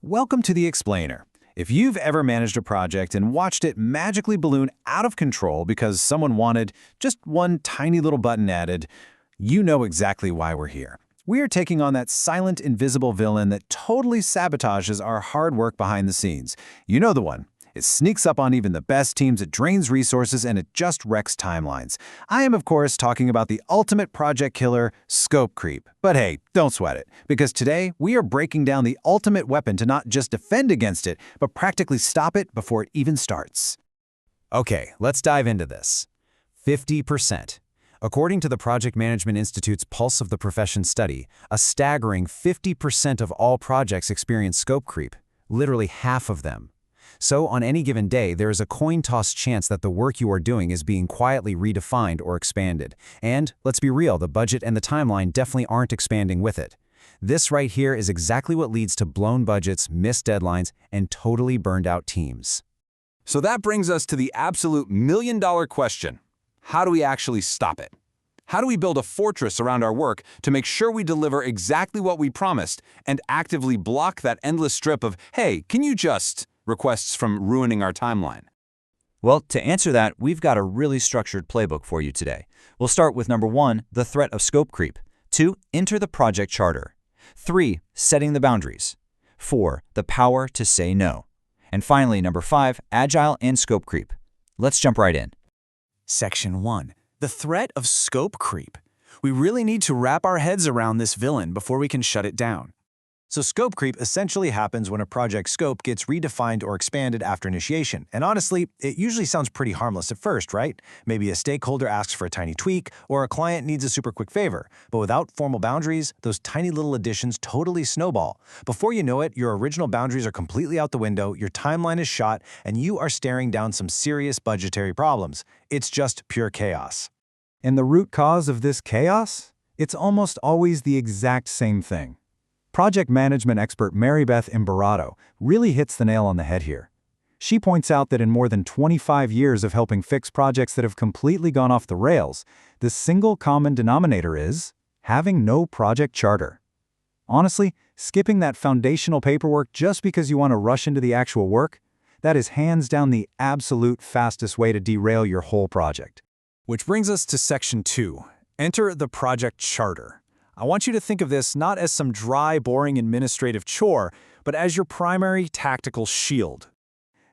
Welcome to The Explainer. If you've ever managed a project and watched it magically balloon out of control because someone wanted just one tiny little button added, you know exactly why we're here. We are taking on that silent, invisible villain that totally sabotages our hard work behind the scenes. You know the one. It sneaks up on even the best teams, it drains resources, and it just wrecks timelines. I am, of course, talking about the ultimate project killer, scope creep. But hey, don't sweat it, because today we are breaking down the ultimate weapon to not just defend against it, but practically stop it before it even starts. Okay, let's dive into this. 50%. According to the Project Management Institute's Pulse of the Profession study, a staggering 50% of all projects experience scope creep, literally half of them. So on any given day, there is a coin-toss chance that the work you are doing is being quietly redefined or expanded. And, let's be real, the budget and the timeline definitely aren't expanding with it. This right here is exactly what leads to blown budgets, missed deadlines, and totally burned-out teams. So that brings us to the absolute million-dollar question. How do we actually stop it? How do we build a fortress around our work to make sure we deliver exactly what we promised and actively block that endless strip of, hey, can you just, requests from ruining our timeline? Well, to answer that, we've got a really structured playbook for you today. We'll start with number 1, the threat of scope creep. 2, enter the project charter. 3, setting the boundaries. 4, the power to say no. And finally, number 5, agile and scope creep. Let's jump right in. Section 1. The threat of scope creep. We really need to wrap our heads around this villain before we can shut it down. So scope creep essentially happens when a project scope gets redefined or expanded after initiation. And honestly, it usually sounds pretty harmless at first, right? Maybe a stakeholder asks for a tiny tweak, or a client needs a super quick favor. But without formal boundaries, those tiny little additions totally snowball. Before you know it, your original boundaries are completely out the window, your timeline is shot, and you are staring down some serious budgetary problems. It's just pure chaos. And the root cause of this chaos? It's almost always the exact same thing. Project management expert Maribeth Imperato really hits the nail on the head here. She points out that in more than 25 years of helping fix projects that have completely gone off the rails, the single common denominator is having no project charter. Honestly, skipping that foundational paperwork just because you want to rush into the actual work, that is hands down the absolute fastest way to derail your whole project. Which brings us to Section 2. Enter the project charter. I want you to think of this not as some dry, boring administrative chore, but as your primary tactical shield.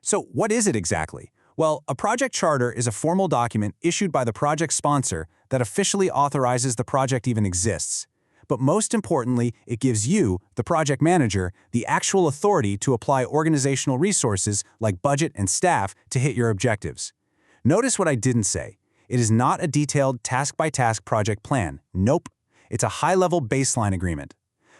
So what is it exactly? Well, a project charter is a formal document issued by the project sponsor that officially authorizes the project even exists. But most importantly, it gives you, the project manager, the actual authority to apply organizational resources like budget and staff to hit your objectives. Notice what I didn't say. It is not a detailed task-by-task project plan. Nope. It's a high-level baseline agreement.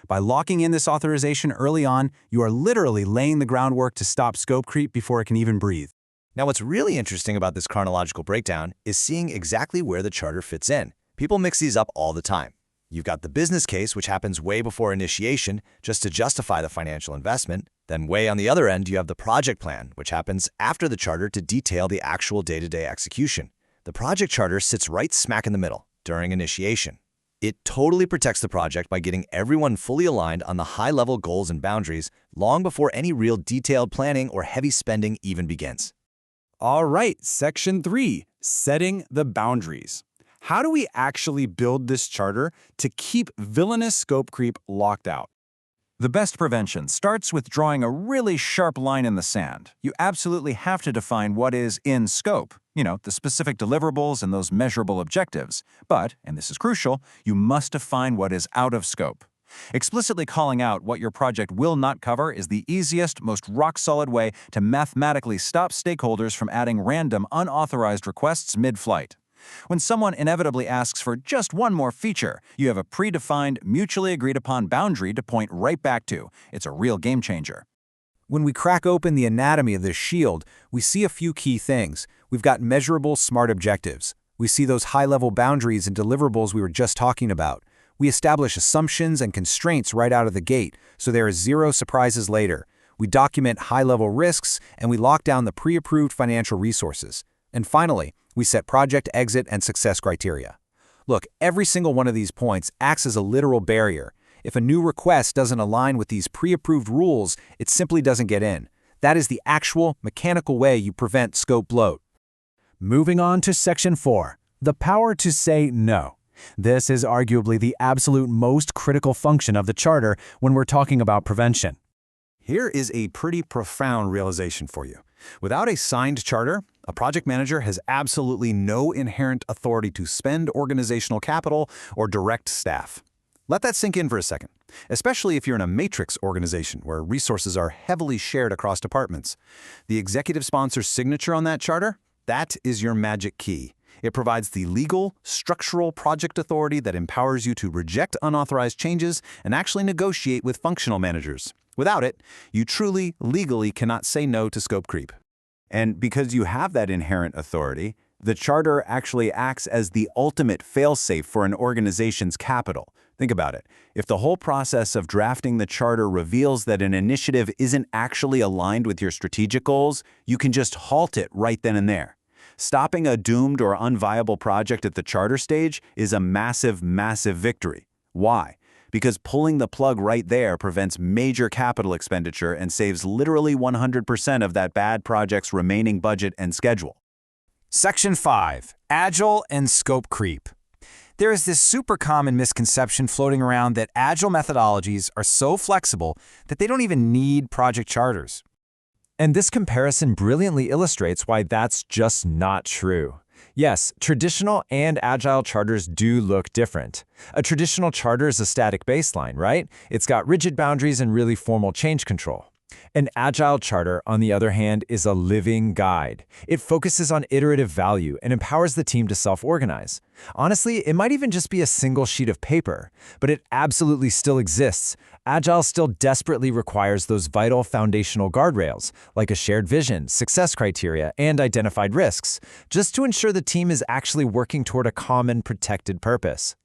By locking in this authorization early on, you are literally laying the groundwork to stop scope creep before it can even breathe. Now, what's really interesting about this chronological breakdown is seeing exactly where the charter fits in. People mix these up all the time. You've got the business case, which happens way before initiation, just to justify the financial investment. Then way on the other end, you have the project plan, which happens after the charter to detail the actual day-to-day execution. The project charter sits right smack in the middle, during initiation. It totally protects the project by getting everyone fully aligned on the high-level goals and boundaries long before any real detailed planning or heavy spending even begins. All right, Section 3, setting the boundaries. How do we actually build this charter to keep villainous scope creep locked out? The best prevention starts with drawing a really sharp line in the sand. You absolutely have to define what is in scope, the specific deliverables and those measurable objectives. But, and this is crucial, you must define what is out of scope. Explicitly calling out what your project will not cover is the easiest, most rock-solid way to mathematically stop stakeholders from adding random, unauthorized requests mid-flight. When someone inevitably asks for just one more feature, you have a predefined, mutually agreed-upon boundary to point right back to. It's a real game changer. When we crack open the anatomy of this shield, we see a few key things. We've got measurable, smart objectives. We see those high-level boundaries and deliverables we were just talking about. We establish assumptions and constraints right out of the gate, so there is zero surprises later. We document high-level risks, and we lock down the pre-approved financial resources. And finally, we set project exit and success criteria. Look, every single one of these points acts as a literal barrier. If a new request doesn't align with these pre-approved rules, it simply doesn't get in. That is the actual, mechanical way you prevent scope bloat. Moving on to Section 4, the power to say no. This is arguably the absolute most critical function of the Charter when we're talking about prevention. Here is a pretty profound realization for you. Without a signed charter, a project manager has absolutely no inherent authority to spend organizational capital or direct staff. Let that sink in for a second, especially if you're in a matrix organization where resources are heavily shared across departments. The executive sponsor's signature on that charter, that is your magic key. It provides the legal, structural project authority that empowers you to reject unauthorized changes and actually negotiate with functional managers. Without it, you truly, legally cannot say no to scope creep. And because you have that inherent authority, the Charter actually acts as the ultimate fail-safe for an organization's capital. Think about it. If the whole process of drafting the Charter reveals that an initiative isn't actually aligned with your strategic goals, you can just halt it right then and there. Stopping a doomed or unviable project at the Charter stage is a massive, massive victory. Why? Because pulling the plug right there prevents major capital expenditure and saves literally 100% of that bad project's remaining budget and schedule. Section 5, Agile and Scope Creep. There is this super common misconception floating around that Agile methodologies are so flexible that they don't even need project charters. And this comparison brilliantly illustrates why that's just not true. Yes, traditional and Agile charters do look different. A traditional charter is a static baseline, right? It's got rigid boundaries and really formal change control. An Agile charter, on the other hand, is a living guide. It focuses on iterative value and empowers the team to self-organize. Honestly, it might even just be a single sheet of paper, but it absolutely still exists. Agile still desperately requires those vital foundational guardrails, like a shared vision, success criteria, and identified risks, just to ensure the team is actually working toward a common protected purpose.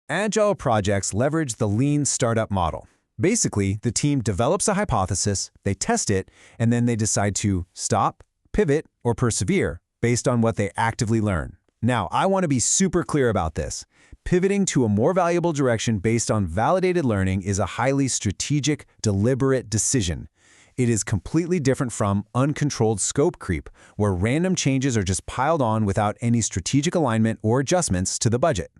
Agile projects leverage the lean startup model. Basically, the team develops a hypothesis, they test it, and then they decide to stop, pivot, or persevere based on what they actively learn. Now, I want to be super clear about this. Pivoting to a more valuable direction based on validated learning is a highly strategic, deliberate decision. It is completely different from uncontrolled scope creep, where random changes are just piled on without any strategic alignment or adjustments to the budget.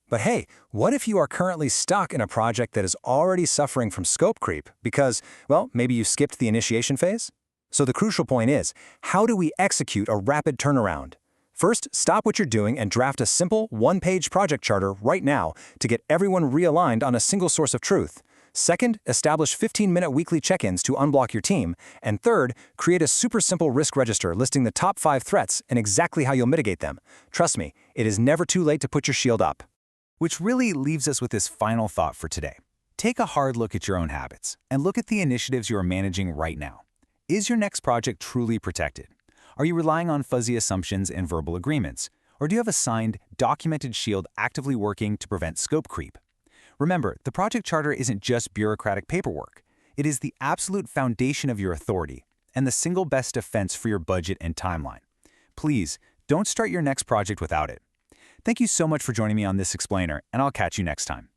But hey, what if you are currently stuck in a project that is already suffering from scope creep because, well, maybe you skipped the initiation phase? So the crucial point is, how do we execute a rapid turnaround? First, stop what you're doing and draft a simple, one-page project charter right now to get everyone realigned on a single source of truth. Second, establish 15-minute weekly check-ins to unblock your team. And third, create a super simple risk register listing the top 5 threats and exactly how you'll mitigate them. Trust me, it is never too late to put your shield up. Which really leaves us with this final thought for today. Take a hard look at your own habits and look at the initiatives you are managing right now. Is your next project truly protected? Are you relying on fuzzy assumptions and verbal agreements? Or do you have a signed, documented shield actively working to prevent scope creep? Remember, the project charter isn't just bureaucratic paperwork. It is the absolute foundation of your authority and the single best defense for your budget and timeline. Please, don't start your next project without it. Thank you so much for joining me on this explainer, and I'll catch you next time.